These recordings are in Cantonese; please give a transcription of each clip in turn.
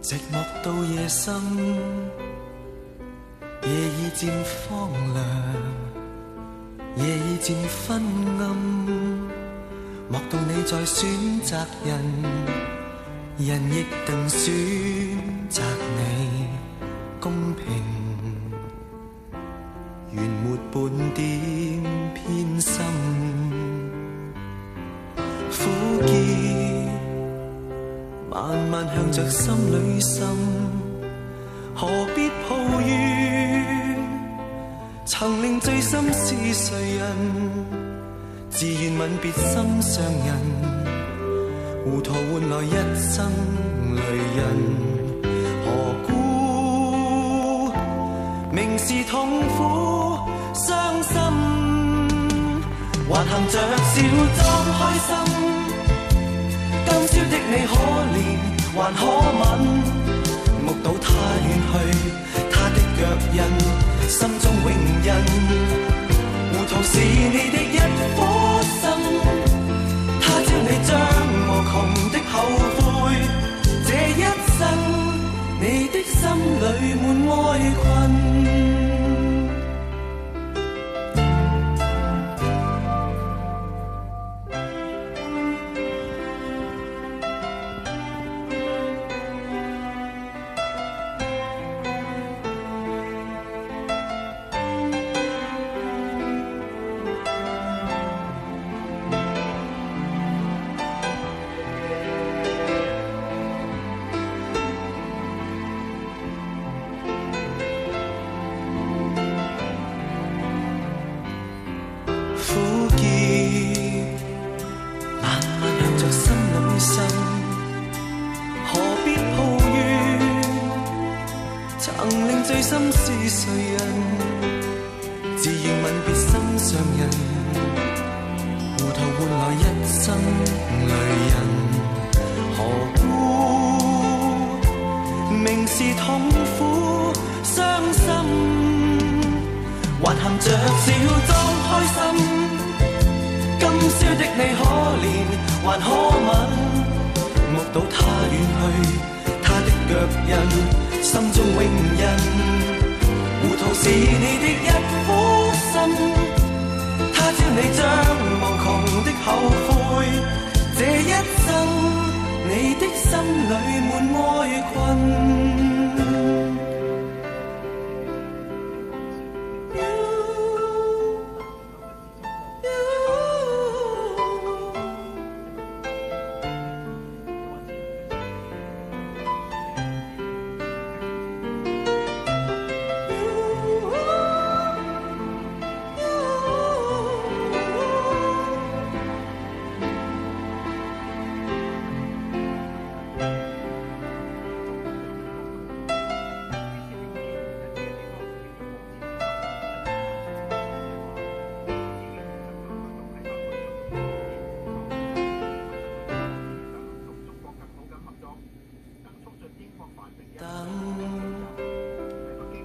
寂寞到夜深，夜已漸荒涼，夜已漸昏暗，莫道你在選擇人，人亦定選擇你公平，原沒半點偏心，苦澀慢慢向着心裏滲，何必抱怨？曾令醉心是誰人？自願吻別心上人，糊塗換來一生淚印。何故明是痛苦傷心，還含着笑裝開心？今宵的你可憐還可吻，目睹他遠去，他的腳印心中永印。糊塗是你的一顆心，他朝你將無窮的後悔。這一生你的心裏滿哀困。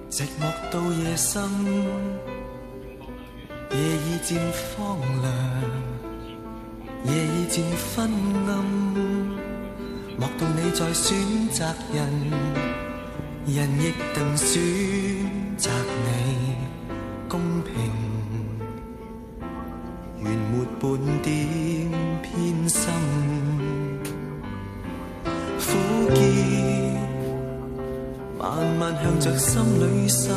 寂寞到夜深，夜已漸荒涼，夜已漸昏暗，莫道你在選擇人，人亦定選擇你公平，原沒半點偏心，苦澀慢慢向着心裏滲，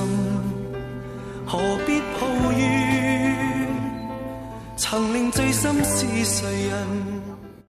何必抱怨？曾令醉心是誰人？